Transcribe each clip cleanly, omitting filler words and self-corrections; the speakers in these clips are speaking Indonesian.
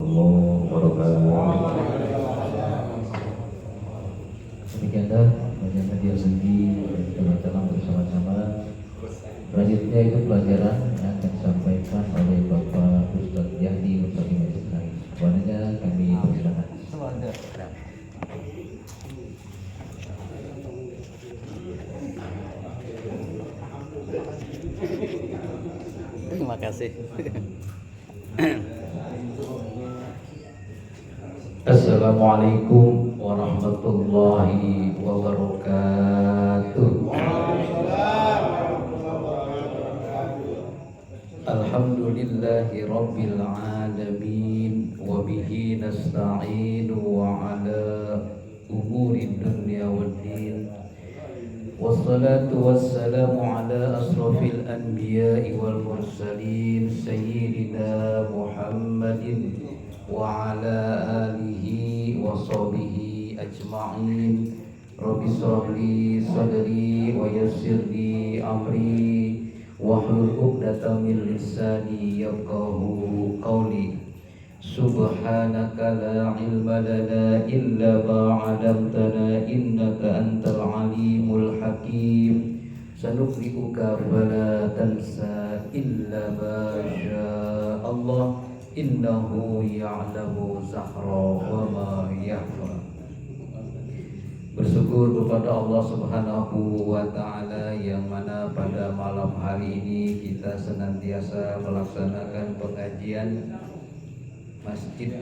warahmatullahi wabarakatuh. Demikianlah bacaan hadiah suci yang kita bacakan bersama-sama. Selanjutnya itu pelajaran yang akan disampaikan oleh Bapak Ustadz Yahdi Mustaqim Ismail. Kepadanya kami persilakan. Terima kasih. Assalamualaikum warahmatullahi wabarakatuh. Alhamdulillahi rabbil alamin wa bihi nasta'inu wa ala umuri dunya waddin. Wassalatu wassalamu ala asrafil anbiya'i wal mursalin sayyidina Muhammadin wa ala alihi wa sahbihi ajma'in. Rabbi shrah li sadri wa yassir li amri wahlul 'uqdatam min lisani yafqahu qawli. Subhanaka la ilma lana illa ma 'allamtana innaka antal alimul hakim. Sanuqri'uka fala tansa illa ma syaa Allah innahu ya'lamu zahra wa ma yakhfa. Bersyukur kepada Allah Subhanahu wa ta'ala yang mana pada malam hari ini kita senantiasa melaksanakan pengajian Masjid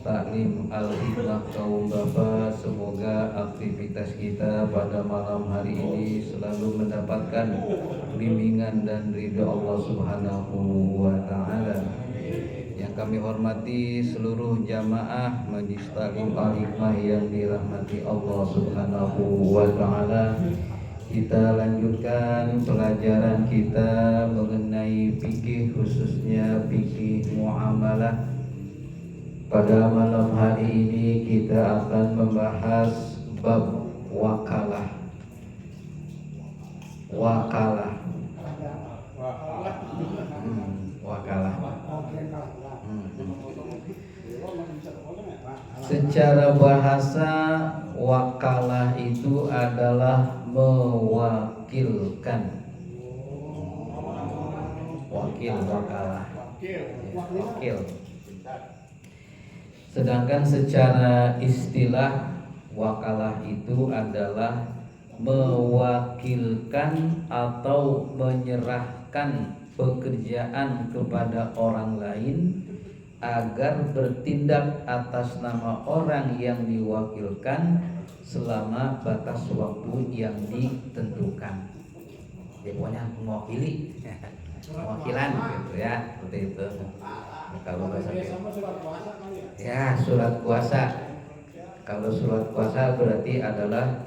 Taklim Al-Hikmah Kaum Bapa. Semoga aktivitas kita pada malam hari ini selalu mendapatkan bimbingan dan ridha Allah Subhanahu wa ta'ala. Yang kami hormati seluruh jamaah Majlis Taklim Al-Hikmah yang dirahmati Allah Subhanahu wa ta'ala. Kita lanjutkan pelajaran kita mengenai fikih, khususnya fikih muamalah. Pada malam hari ini kita akan membahas bab wakalah. Wakalah. Secara bahasa, wakalah itu adalah mewakilkan. Wakil, wakalah. Wakil. Sedangkan secara istilah, wakalah itu adalah mewakilkan atau menyerahkan pekerjaan kepada orang lain agar bertindak atas nama orang yang diwakilkan selama batas waktu yang ditentukan. Ya, pokoknya mewakili, pewakilan gitu ya, seperti itu. Kalau bahasa ya, surat kuasa. Kalau surat kuasa berarti adalah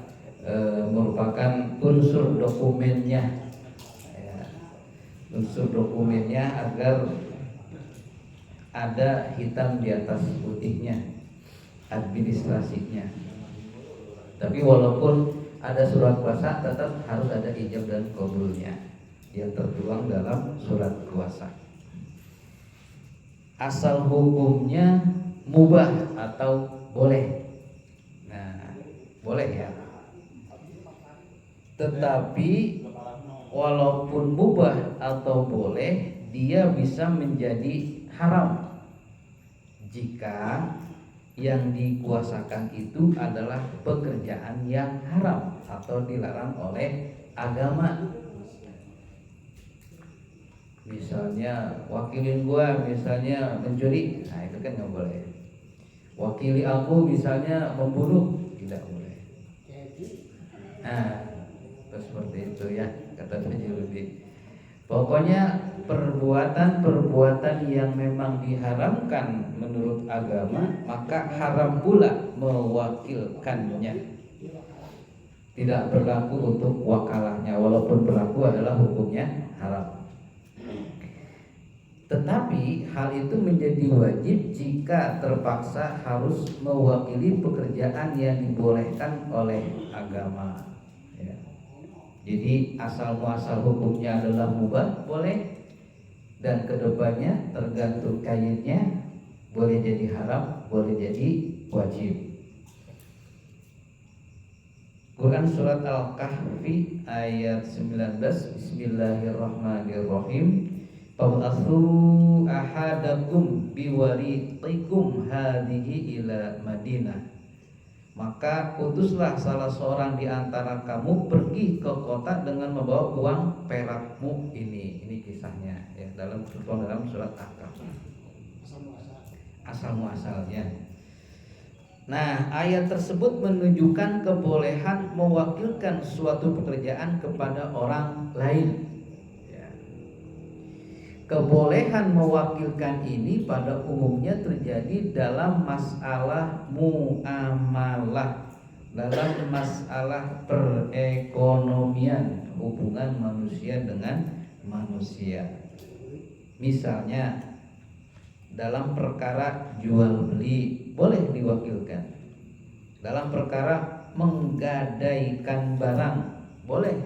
merupakan unsur dokumennya, ya, unsur dokumennya agar ada hitam di atas putihnya, administrasinya. Tapi walaupun ada surat kuasa, tetap harus ada ijab dan qabulnya yang tertuang dalam surat kuasa. Asal hukumnya mubah atau boleh. Nah, boleh ya. Tetapi walaupun mubah atau boleh, dia bisa menjadi haram jika yang dikuasakan itu adalah pekerjaan yang haram atau dilarang oleh agama. Misalnya wakilin gua misalnya mencuri, nah itu kan nggak boleh. Wakili aku misalnya membunuh, tidak boleh. Nah, seperti itu ya kata Tajirudi. Pokoknya perbuatan-perbuatan yang memang diharamkan menurut agama, maka haram pula mewakilkannya. Tidak berlaku untuk wakalahnya, walaupun berlaku adalah hukumnya haram. Tetapi hal itu menjadi wajib jika terpaksa harus mewakili pekerjaan yang dibolehkan oleh agama. Ya. Jadi asal muasal hukumnya adalah mubah, boleh, dan kedepannya tergantung kayitnya boleh boleh jadi haram, boleh jadi wajib. Quran surat Al-Kahfi ayat 19. Bismillahirrahmanirrahim. Fab'atsu ahadakum biwaritikum hadhihi ila Madinah. Maka utuslah salah seorang di antara kamu pergi ke kota dengan membawa uang perakmu ini. Ini kisahnya ya dalam surat Al-Kahfi. Asal muasalnya. Nah, ayat tersebut menunjukkan kebolehan mewakilkan suatu pekerjaan kepada orang lain. Ya. Kebolehan mewakilkan ini pada umumnya terjadi dalam masalah muamalah, dalam masalah perekonomian, hubungan manusia dengan manusia. Misalnya dalam perkara jual beli boleh diwakilkan. Dalam perkara menggadaikan barang boleh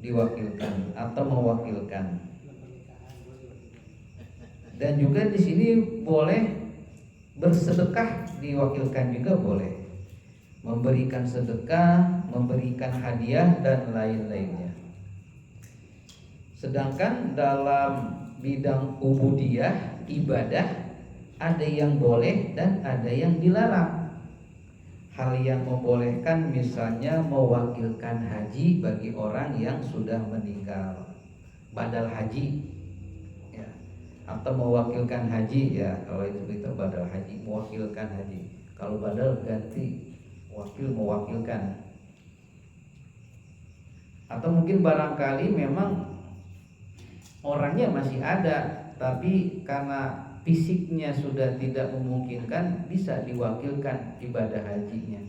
diwakilkan atau mewakilkan. Dan juga di sini boleh bersedekah diwakilkan juga boleh. Memberikan sedekah, memberikan hadiah dan lain-lainnya. Sedangkan dalam bidang ubudiyah, ibadah, ada yang boleh dan ada yang dilarang. Hal yang membolehkan misalnya mewakilkan haji bagi orang yang sudah meninggal, badal haji ya. Atau mewakilkan haji ya, kalau itu kita badal haji, mewakilkan haji. Kalau badal ganti, wakil mewakilkan. Atau mungkin barangkali memang orangnya masih ada, tapi karena fisiknya sudah tidak memungkinkan, bisa diwakilkan ibadah hajinya.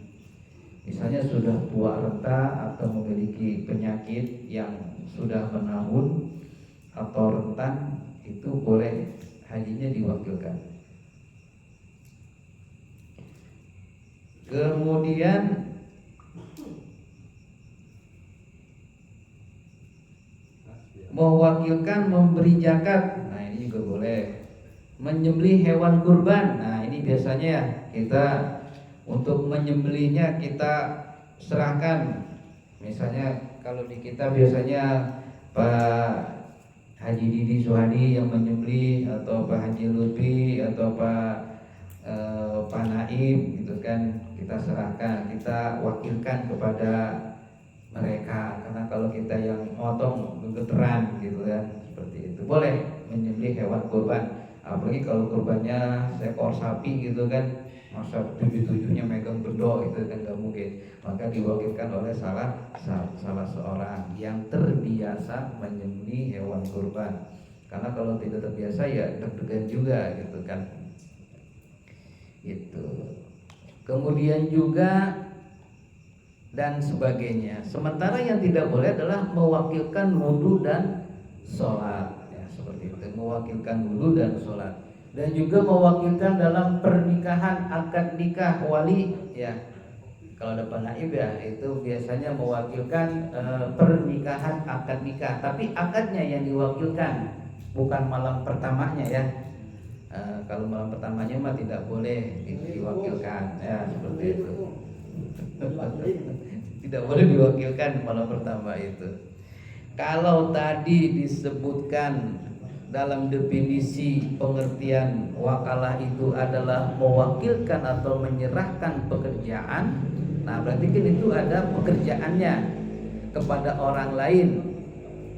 Misalnya sudah tua renta atau memiliki penyakit yang sudah menahun atau rentan, itu boleh hajinya diwakilkan. Kemudian mewakilkan memberi zakat, nah ini juga boleh. Menyembelih hewan kurban, nah ini biasanya kita untuk menyembelihnya kita serahkan. Misalnya kalau di kita biasanya Pak Haji Didi Suhadi yang menyembelih, atau Pak Haji Lutfi, atau Pak Naim gitu kan, kita serahkan, kita wakilkan kepada mereka. Karena kalau kita yang motong gemeteran gitu kan, seperti itu. Boleh menyembelih hewan kurban. Apalagi kalau kurbannya seekor sapi gitu kan, masa 7-7-nya megang bedok itu kan gak mungkin. Maka diwakilkan oleh salah seorang yang terbiasa menyembelih hewan kurban. Karena kalau tidak terbiasa ya deg-degan juga gitu kan. Itu. Kemudian juga dan sebagainya. Sementara yang tidak boleh adalah mewakilkan wudu dan sholat. Seperti itu, mewakilkan wudu dan sholat. Dan juga mewakilkan dalam pernikahan, akad nikah wali ya. Kalau ada panaib ya, itu biasanya mewakilkan pernikahan, akad nikah. Tapi akadnya yang diwakilkan, bukan malam pertamanya ya. Kalau malam pertamanya mah tidak boleh diwakilkan ya, seperti itu. Tidak boleh diwakilkan malam pertama itu. Kalau tadi disebutkan dalam definisi pengertian wakalah itu adalah mewakilkan atau menyerahkan pekerjaan, nah berarti kan itu ada pekerjaannya kepada orang lain.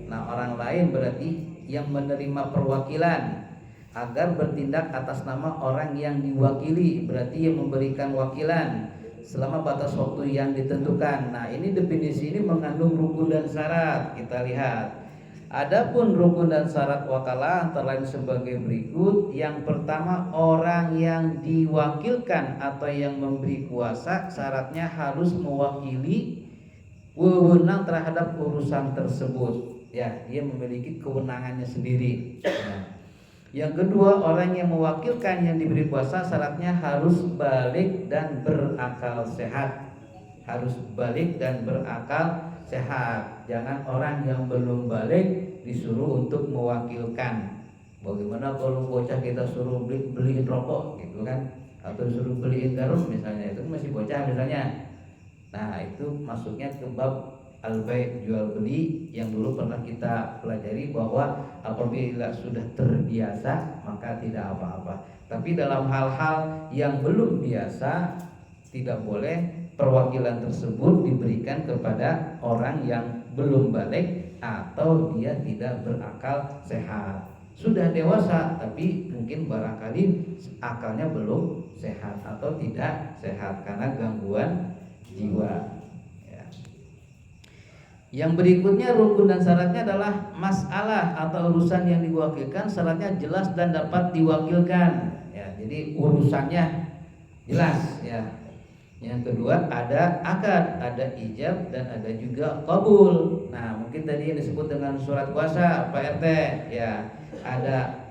Nah orang lain berarti yang menerima perwakilan agar bertindak atas nama orang yang diwakili, berarti yang memberikan wakilan selama batas waktu yang ditentukan. Nah ini definisi ini mengandung rukun dan syarat. Kita lihat. Adapun rukun dan syarat wakalah antara lain sebagai berikut. Yang pertama, orang yang diwakilkan atau yang memberi kuasa syaratnya harus mewakili wewenang terhadap urusan tersebut. Ya, dia memiliki kewenangannya sendiri. Yang kedua, orang yang mewakilkan yang diberi kuasa syaratnya harus balik dan berakal sehat. Harus balik dan berakal sehat. Jangan orang yang belum balik disuruh untuk mewakilkan. Bagaimana kalau bocah kita suruh beliin rokok gitu kan, atau suruh beliin garam misalnya, itu masih bocah misalnya. Nah itu masuknya ke bab al-bai' jual beli yang dulu pernah kita pelajari bahwa apabila sudah terbiasa maka tidak apa-apa. Tapi dalam hal-hal yang belum biasa tidak boleh perwakilan tersebut diberikan kepada orang yang belum balik atau dia tidak berakal sehat. Sudah dewasa tapi mungkin barangkali akalnya belum sehat atau tidak sehat karena gangguan jiwa. Ya. Yang berikutnya rukun dan syaratnya adalah masalah atau urusan yang diwakilkan syaratnya jelas dan dapat diwakilkan. Ya, jadi urusannya jelas. Ya. Yang kedua ada akad, ada ijab dan ada juga qabul. Nah mungkin tadi yang disebut dengan surat kuasa Pak RT. Ya, ada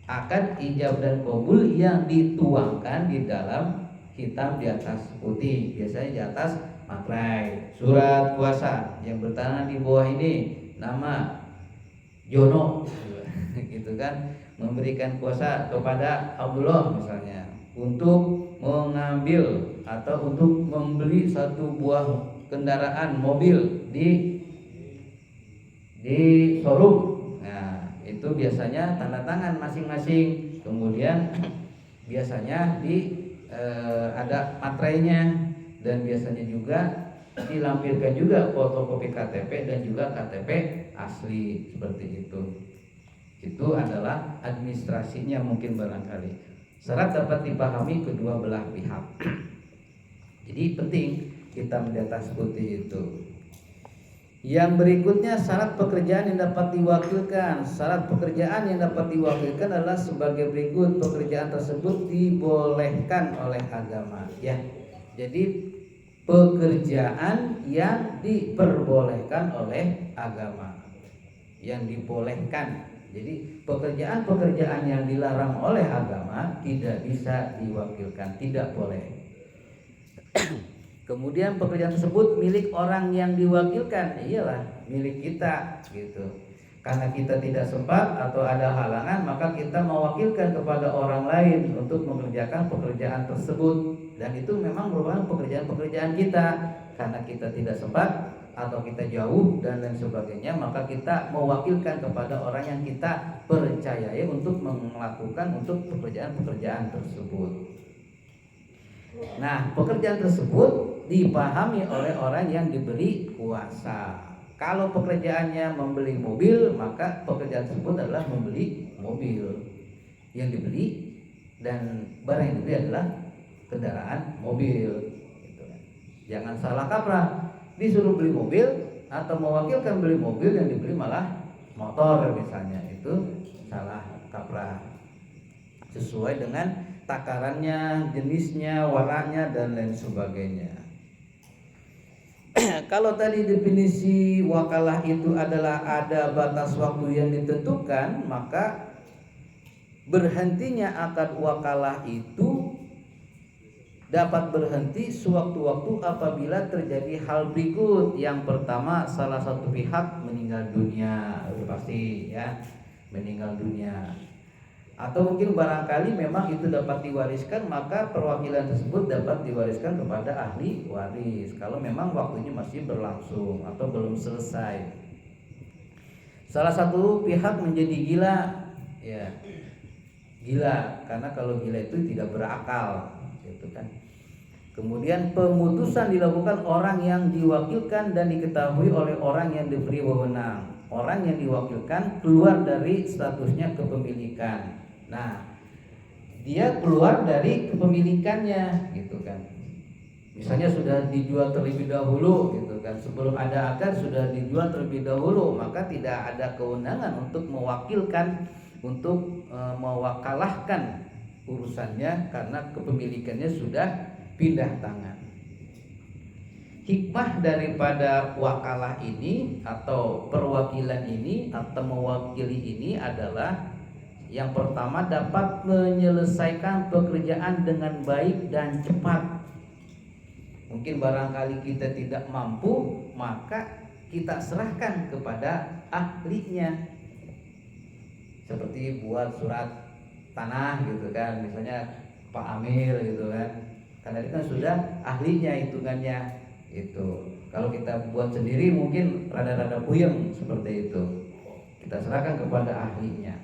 akad, ijab dan qabul yang dituangkan di dalam hitam di atas putih, biasanya di atas materai. Surat kuasa yang bertangan di bawah ini nama Jono gitu kan, memberikan kuasa kepada Abdullah misalnya untuk mengambil atau untuk membeli satu buah kendaraan mobil di showroom. Nah itu biasanya tanda tangan masing-masing. Kemudian biasanya ada materainya dan biasanya juga dilampirkan juga fotokopi KTP dan juga KTP asli seperti itu. Itu adalah administrasinya mungkin barangkali. Syarat dapat dipahami kedua belah pihak. Jadi penting kita di atas putih itu. Yang berikutnya syarat pekerjaan yang dapat diwakilkan. Syarat pekerjaan yang dapat diwakilkan adalah sebagai berikut. Pekerjaan tersebut dibolehkan oleh agama. Ya, jadi pekerjaan yang diperbolehkan oleh agama, yang dibolehkan. Jadi pekerjaan-pekerjaan yang dilarang oleh agama tidak bisa diwakilkan, tidak boleh. Kemudian pekerjaan tersebut milik orang yang diwakilkan, iyalah milik kita gitu. Karena kita tidak sempat atau ada halangan, maka kita mewakilkan kepada orang lain untuk mengerjakan pekerjaan tersebut. Dan itu memang merupakan pekerjaan-pekerjaan kita. Karena kita tidak sempat atau kita jauh dan lain sebagainya, maka kita mewakilkan kepada orang yang kita percayai untuk melakukan untuk pekerjaan-pekerjaan tersebut. Nah, pekerjaan tersebut dipahami oleh orang yang diberi kuasa. Kalau pekerjaannya membeli mobil, maka pekerjaan tersebut adalah membeli mobil yang dibeli, dan barang yang dibeli adalah kendaraan mobil. Jangan salah kaprah, disuruh beli mobil atau mewakilkan beli mobil yang dibeli malah motor misalnya, itu salah kaprah. Sesuai dengan takarannya, jenisnya, warnanya dan lain sebagainya. Kalau tadi definisi wakalah itu adalah ada batas waktu yang ditentukan, maka berhentinya akad wakalah itu dapat berhenti sewaktu-waktu apabila terjadi hal berikut. Yang pertama, salah satu pihak meninggal dunia, pasti ya, meninggal dunia. Atau mungkin barangkali memang itu dapat diwariskan, maka perwakilan tersebut dapat diwariskan kepada ahli waris kalau memang waktunya masih berlangsung atau belum selesai. Salah satu pihak menjadi gila, ya, gila, karena kalau gila itu tidak berakal, gitu kan. Kemudian pemutusan dilakukan orang yang diwakilkan dan diketahui oleh orang yang diberi wewenang. Orang yang diwakilkan keluar dari statusnya kepemilikan. Nah, dia keluar dari kepemilikannya, gitu kan. Misalnya sudah dijual terlebih dahulu, gitu kan. Sebelum ada akad sudah dijual terlebih dahulu, maka tidak ada kewenangan untuk mewakilkan, untuk mewakalahkan urusannya karena kepemilikannya sudah pindah tangan. Hikmah daripada wakalah ini atau perwakilan ini atau mewakili ini adalah yang pertama, dapat menyelesaikan pekerjaan dengan baik dan cepat. Mungkin barangkali kita tidak mampu, maka kita serahkan kepada ahlinya. seperti buat surat tanah gitu kan, misalnya Pak Amir gitu kan, karena itu kan sudah ahlinya hitungannya itu. Kalau kita buat sendiri mungkin rada-rada puyeng seperti itu. Kita serahkan kepada ahlinya,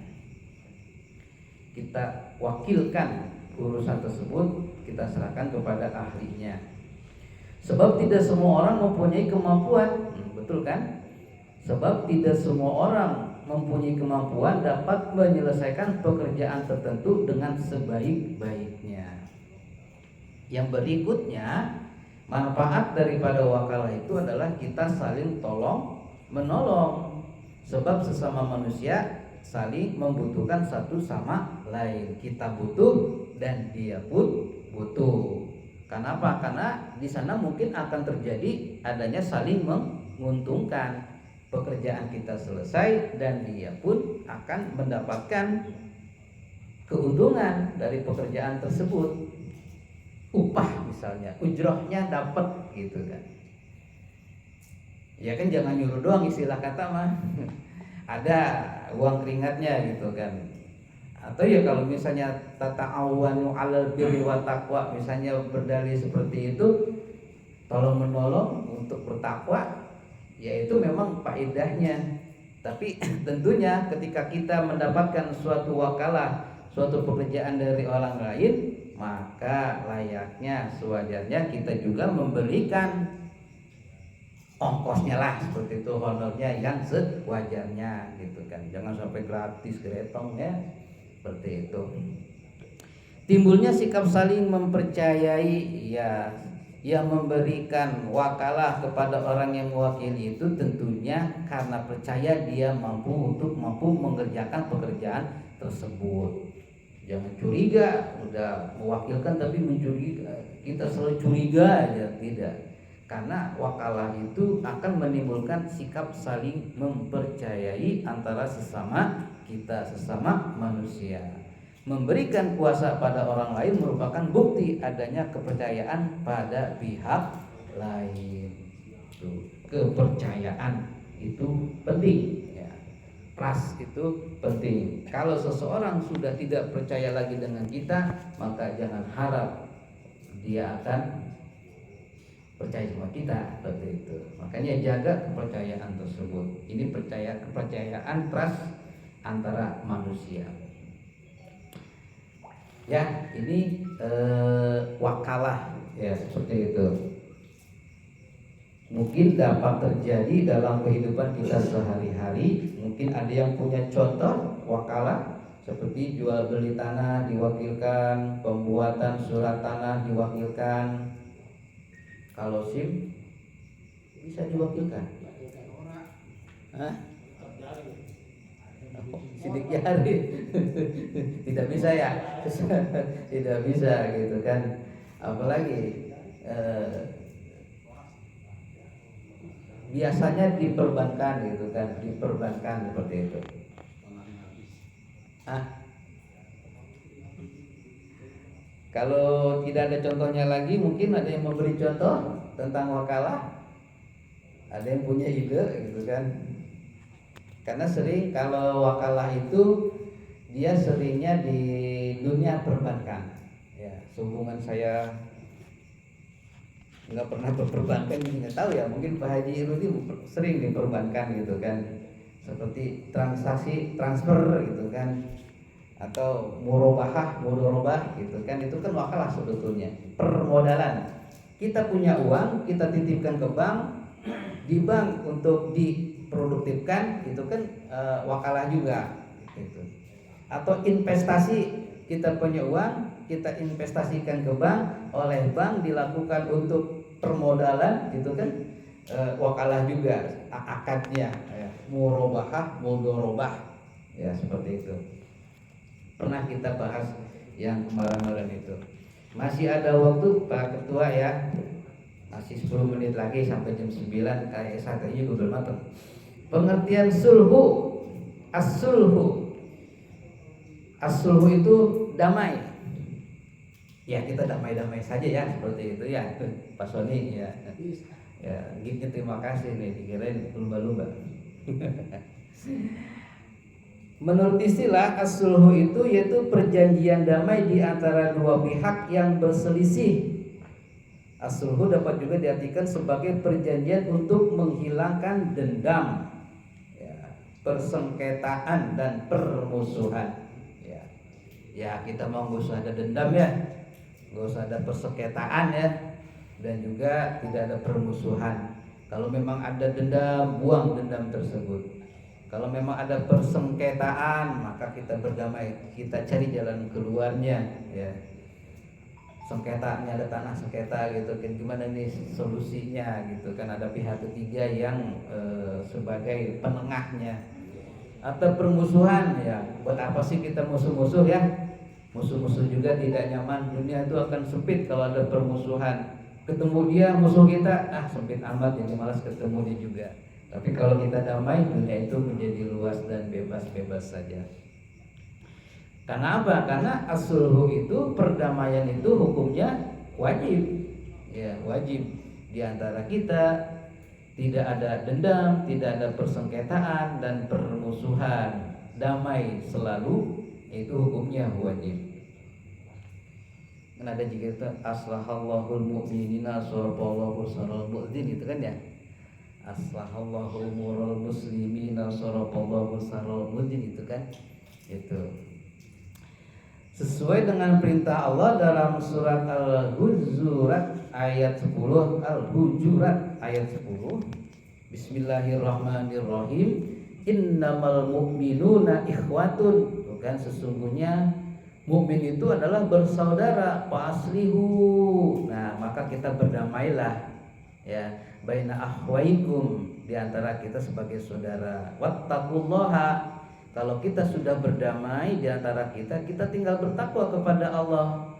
kita wakilkan urusan tersebut, kita serahkan kepada ahlinya. Sebab tidak semua orang mempunyai kemampuan, betul kan? Sebab tidak semua orang mempunyai kemampuan dapat menyelesaikan pekerjaan tertentu dengan sebaik-baiknya. Yang berikutnya, manfaat daripada wakalah itu adalah kita saling tolong menolong. Sebab sesama manusia saling membutuhkan satu sama lain. Kita butuh dan dia pun butuh. Kenapa? Karena di sana mungkin akan terjadi adanya saling menguntungkan. Pekerjaan kita selesai dan dia pun akan mendapatkan keuntungan dari pekerjaan tersebut. Upah misalnya, ujrohnya dapat gitu kan. Ya kan jangan nyuruh doang, istilah kata mah. Ada uang keringatnya gitu kan. Atau ya kalau misalnya tata'awanu 'alal birri wat taqwa, misalnya berdalih seperti itu, tolong menolong untuk bertakwa, ya itu memang faedahnya. Tapi tentunya ketika kita mendapatkan suatu wakalah, suatu pekerjaan dari orang lain, maka layaknya sewajarnya kita juga memberikan ongkosnya lah, seperti itu, honornya yang sewajarnya gitu kan. Jangan sampai gratis gretong ya, seperti itu. Timbulnya sikap saling mempercayai, ya yang memberikan wakalah kepada orang yang mewakili itu tentunya karena percaya dia mampu mengerjakan pekerjaan tersebut. Jangan curiga, udah mewakilkan tapi mencuriga, kita selalu curiga aja, tidak. Karena wakalah itu akan menimbulkan sikap saling mempercayai antara sesama kita, sesama manusia. Memberikan kuasa pada orang lain merupakan bukti adanya kepercayaan pada pihak lain. Kepercayaan itu penting ya. Trust itu penting. Kalau seseorang sudah tidak percaya lagi dengan kita, maka jangan harap dia akan percaya sama kita, seperti itu. Makanya jaga kepercayaan tersebut. Ini kepercayaan trust antara manusia. Ya, ini wakalah ya, seperti itu. Mungkin dapat terjadi dalam kehidupan kita sehari-hari. Mungkin ada yang punya contoh wakalah, seperti jual beli tanah diwakilkan, pembuatan surat tanah diwakilkan. Kalau SIM bisa diwakilkan. Hah? Sidik jari. Tidak bisa ya. Tidak bisa gitu kan. Apalagi biasanya diperbankan gitu kan, diperbankan seperti itu. Kalau tidak ada contohnya lagi, mungkin ada yang memberi contoh tentang wakalah. Ada yang punya ide gitu kan. Karena sering kalau wakalah itu dia seringnya di dunia perbankan. Ya, sehubungan saya nggak pernah berperbankan, jadi nggak tahu ya. Mungkin Pak Haji Rudi sering di perbankan gitu kan, seperti transaksi transfer gitu kan, atau mudorobah gitu kan. Itu kan wakalah sebetulnya, permodalan. Kita punya uang, kita titipkan ke bank, di bank untuk diproduktifkan, itu kan wakalah juga gitu. Atau investasi, kita punya uang, kita investasikan ke bank, oleh bank dilakukan untuk permodalan, itu kan wakalah juga akadnya ya. Mudorobah ya, seperti itu. Pernah kita bahas yang kemarin-kemarin itu. Masih ada waktu Pak Ketua ya. Masih 10 menit lagi sampai jam 9. Kayak saat ini gue belum matang. Pengertian sulhu. As-sulhu. As-sulhu itu damai. Ya, kita damai-damai saja ya, seperti itu ya. Pak Sony ya. Ya, gitu, terima kasih nih, dikirain lumba-lumba. Menurut istilah as-sulhu itu yaitu perjanjian damai di antara dua pihak yang berselisih. As-sulhu dapat juga diartikan sebagai perjanjian untuk menghilangkan dendam, ya, persengketaan dan permusuhan. Ya kita mau nggak usah ada dendam ya, nggak usah ada persengketaan ya, dan juga tidak ada permusuhan. Kalau memang ada dendam, buang dendam tersebut. Kalau memang ada persengketaan, maka kita berdamai, kita cari jalan keluarnya, ya. Sengketanya ada tanah sengketa gitu kan, gimana nih solusinya gitu kan, ada pihak ketiga yang sebagai penengahnya. Atau permusuhan, ya buat apa sih kita musuh-musuh ya, musuh-musuh juga tidak nyaman, dunia itu akan sempit kalau ada permusuhan. Ketemu dia musuh kita, sempit amat, jadi malas ketemu dia juga. Tapi kalau kita damai, dunia itu menjadi luas dan bebas-bebas saja. Karena apa? Karena as-sulhu itu, perdamaian itu hukumnya wajib. Ya, wajib di antara kita, tidak ada dendam, tidak ada persengketaan dan permusuhan. Damai selalu, itu hukumnya wajib. Kan ada juga itu aslahallahul mu'minina saraballahu saral mu'dzin, itu kan ya. Aslahallahu umurul muslimina saraballahu saral mu'dzin, itu kan. Itu sesuai dengan perintah Allah dalam surat Al-Hujurat ayat 10, Al-Hujurat ayat 10. Bismillahirrahmanirrahim. Innamal mu'minuna ikhwatun. Bukan, sesungguhnya mukmin itu adalah bersaudara. Faslihu. Nah, maka kita berdamailah, ya, baina akhwaikum, di antara kita sebagai saudara. Wattaqullaha. Kalau kita sudah berdamai di antara kita, kita tinggal bertakwa kepada Allah.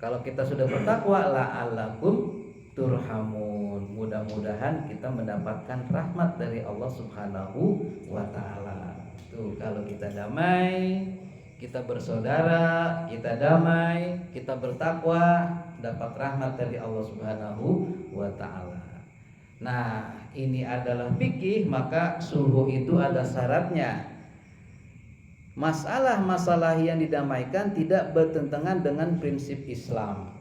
Kalau kita sudah bertakwa, la'allakum turhamun. Mudah-mudahan kita mendapatkan rahmat dari Allah Subhanahu wa ta'ala. Tuh, kalau kita damai, kita bersaudara, kita damai, kita bertakwa, dapat rahmat dari Allah Subhanahu wa ta'ala. Nah, ini adalah fikih, maka sulhu itu ada syaratnya. Masalah-masalah yang didamaikan tidak bertentangan dengan prinsip Islam.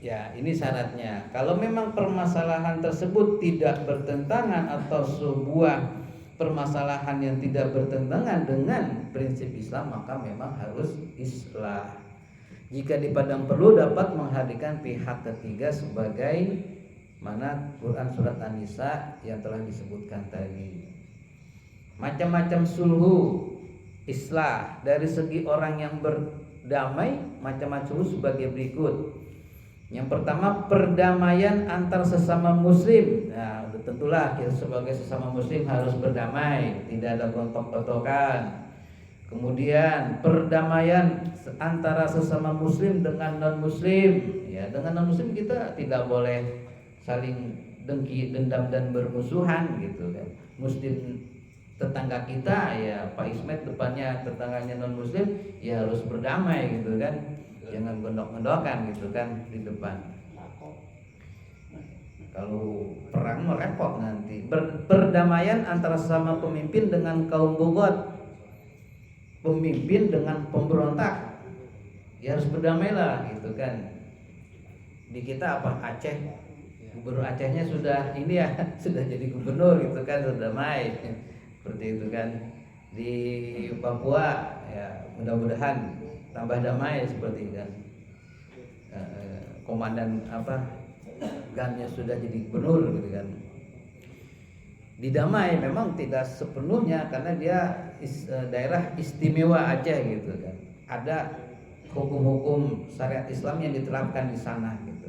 Ya, ini syaratnya. Kalau memang permasalahan tersebut tidak bertentangan atau sebuah permasalahan yang tidak bertentangan dengan prinsip Islam, maka memang harus islah. Jika dipandang perlu, dapat menghadirkan pihak ketiga sebagai mana Quran surat An-Nisa yang telah disebutkan tadi. Macam-macam sulhu islah dari segi orang yang berdamai, macam-macam sulhu sebagai berikut. Yang pertama, perdamaian antar sesama muslim. Nah, tentulah kita sebagai sesama muslim harus berdamai, tidak ada gontok-gontokan. Kemudian perdamaian antara sesama muslim dengan non muslim. Ya, dengan non muslim kita tidak boleh saling dengki, dendam dan bermusuhan gitu kan. Muslim tetangga kita, ya Pak Ismet depannya tetangganya non muslim, ya harus berdamai gitu kan. Jangan gondok-gondokan gitu kan di depan. Kalau perang mah repot nanti. Perdamaian antara sesama pemimpin dengan kaum bogot, pemimpin dengan pemberontak, ya harus berdamailah gitu kan. Di kita apa, Aceh, gubernur Acehnya sudah ini ya, sudah jadi gubernur gitu kan, sudah damai seperti itu kan. Di Papua ya mudah-mudahan tambah damai seperti itu kan. Komandan GAMnya sudah jadi gubernur gitu kan. Didamai memang tidak sepenuhnya karena dia daerah istimewa Aceh gitu kan. Ada hukum-hukum syariat Islam yang diterapkan di sana gitu.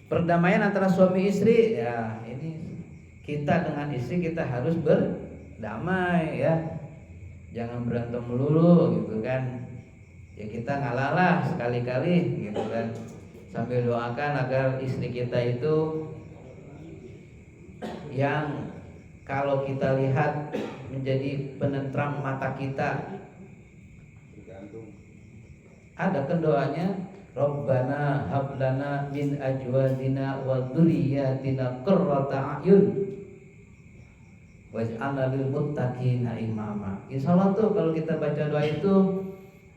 Perdamaian antara suami istri, ya ini kita dengan istri kita harus berdamai ya. Jangan berantem melulu gitu kan. Ya kita ngalalah sekali-kali gitu kan. Sambil doakan agar istri kita itu yang kalau kita lihat menjadi penentram mata kita. Ada kan doanya, Rabbana hablana min ajwadina wa dzurriyyatina qurrata a'yun. waj'alna lil muttaqina imama. Insyaallah tuh kalau kita baca doa itu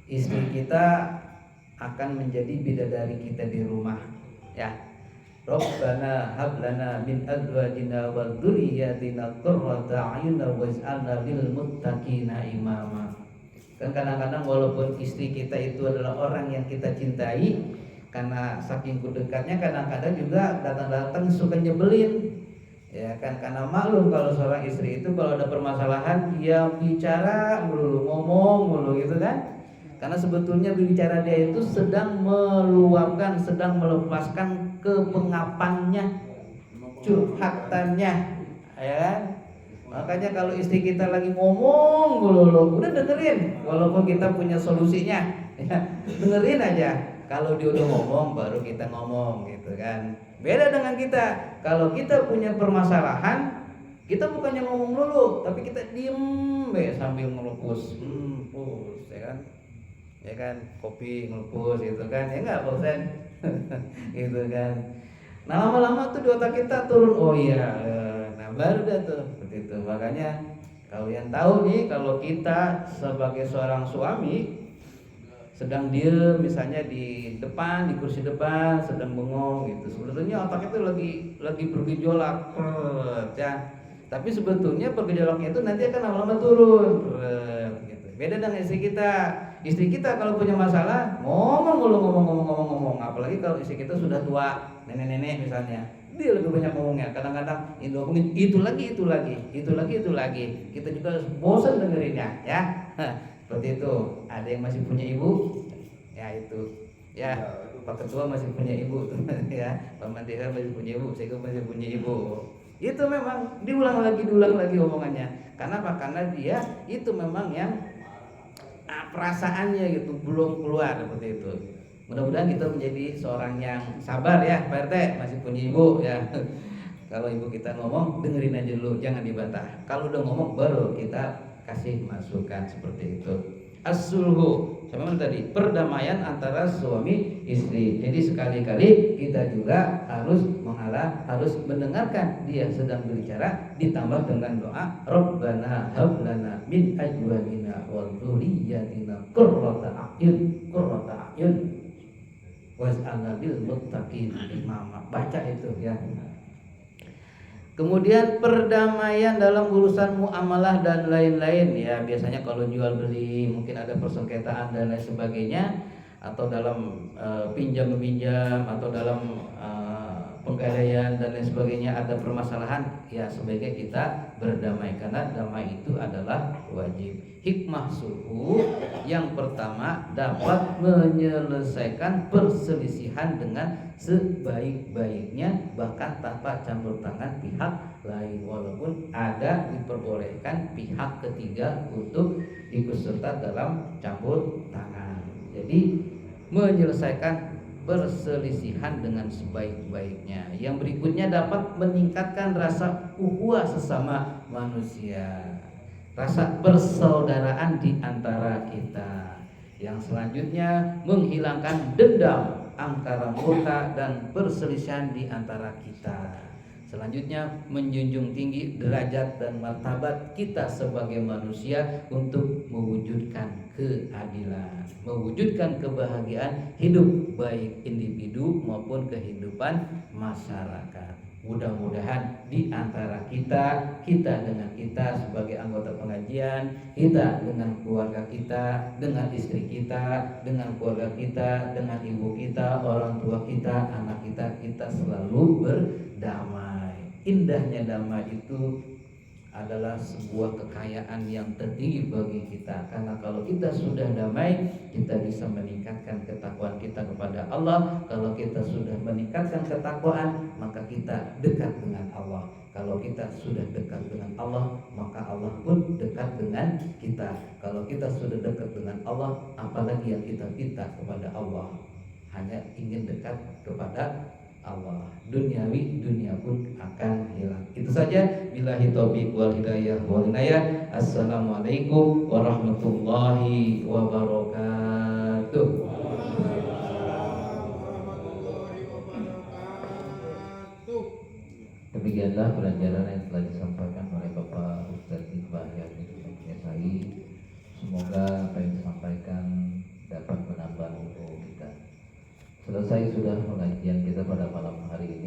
istri kita akan menjadi bidadari kita di rumah ya. Rabbana hab lana min azwajina wa dzurriyyatina qurrata a'yunin waj'alna lil muttaqina imama. Kan kadang-kadang walaupun istri kita itu adalah orang yang kita cintai, karena saking dekatnya kadang-kadang juga datang-datang suka nyebelin. Ya kan, karena maklum kalau seorang istri itu kalau ada permasalahan dia bicara mulu, ngomong mulu gitu kan. Karena sebetulnya berbicara dia itu sedang meluapkan, sedang melepaskan kepengapannya, curhatannya, ya kan? Makanya kalau istri kita lagi ngomong mulu, udah dengerin, walaupun kita punya solusinya, ya, dengerin aja. Kalau dia udah ngomong baru kita ngomong gitu kan. Beda dengan kita. Kalau kita punya permasalahan, kita bukannya ngomong dulu, tapi kita diem sambil ngelupus, ya kan? Ya kan, kopi ngelupus gitu kan. Ya enggak, bosan. Gitu kan. Nah, lama-lama tuh di otak kita turun, oh iya. Nah, baru dah tuh seperti itu. Makanya kalian tahu nih, kalau kita sebagai seorang suami sedang diem misalnya di depan, di kursi depan sedang bengong gitu, sebetulnya otak itu lagi bergejolak ya. Tapi sebetulnya bergejolaknya itu nanti akan lama-lama turun gitu. Beda dengan istri kita kalau punya masalah ngomong, apalagi kalau istri kita sudah tua, nenek-nenek misalnya, dia lebih banyak ngomongnya. Kadang-kadang ini ngomongin itu lagi, kita juga bosan dengerinnya ya. Seperti itu. Ada yang masih punya ibu? Ya itu. Ya, Pak Ketua masih punya ibu ya. Pak Mandiri masih punya ibu, saya masih punya ibu. Itu memang diulang lagi omongannya. Karena apa? Karena dia itu memang yang perasaannya gitu belum keluar seperti itu. Mudah-mudahan kita menjadi seorang yang sabar ya, Pak RT masih punya ibu ya. Kalau ibu kita ngomong dengerin aja dulu, jangan dibantah. Kalau udah ngomong baru kita kasih masukan seperti itu. As-sulhu, sama tadi perdamaian antara suami istri. Jadi sekali-kali kita juga harus mengalah, harus mendengarkan dia sedang berbicara, ditambah dengan doa Rabbana hab lana min azwajina wa dzurriyyatina qurrata a'yun waj'alna lil muttaqina imama. Baca itu ya. Kemudian perdamaian dalam urusan muamalah dan lain-lain ya. Biasanya kalau jual beli mungkin ada persengketaan dan lain sebagainya, atau dalam pinjam meminjam, atau dalam penggadaian dan lain sebagainya ada permasalahan, ya sebaiknya kita berdamai karena damai itu adalah wajib. Hikmah sulhu yang pertama dapat menyelesaikan perselisihan dengan sebaik-baiknya, bahkan tanpa campur tangan pihak lain, walaupun ada diperbolehkan pihak ketiga untuk ikut serta dalam campur tangan. Jadi menyelesaikan perselisihan dengan sebaik-baiknya. Yang berikutnya dapat meningkatkan rasa ukhuwah sesama manusia, rasa persaudaraan di antara kita. Yang selanjutnya menghilangkan dendam, angkara murka dan perselisihan di antara kita. Selanjutnya menjunjung tinggi derajat dan martabat kita sebagai manusia untuk mewujudkan keadilan, mewujudkan kebahagiaan hidup baik individu maupun kehidupan masyarakat. Mudah-mudahan di antara kita dengan kita sebagai anggota pengajian, kita dengan keluarga kita, dengan istri kita, dengan keluarga kita, dengan ibu kita, orang tua kita, anak kita selalu berdamai. Indahnya damai itu adalah sebuah kekayaan yang tertinggi bagi kita, karena kalau kita sudah damai, kita bisa meningkatkan ketakwaan kita kepada Allah. Kalau kita sudah meningkatkan ketakwaan, maka kita dekat dengan Allah. Kalau kita sudah dekat dengan Allah, maka Allah pun dekat dengan kita. Kalau kita sudah dekat dengan Allah, apalagi yang kita minta kepada Allah? Hanya ingin dekat kepada Allah. Duniawi dunia pun akan hilang. Itu saja. Billahi taufiq wal hidayah wal inayah. Assalamualaikum warahmatullahi wabarakatuh. Demikianlah pelajaran yang telah disampaikan oleh Bapak Selesai sudah pengajian kita pada malam hari ini.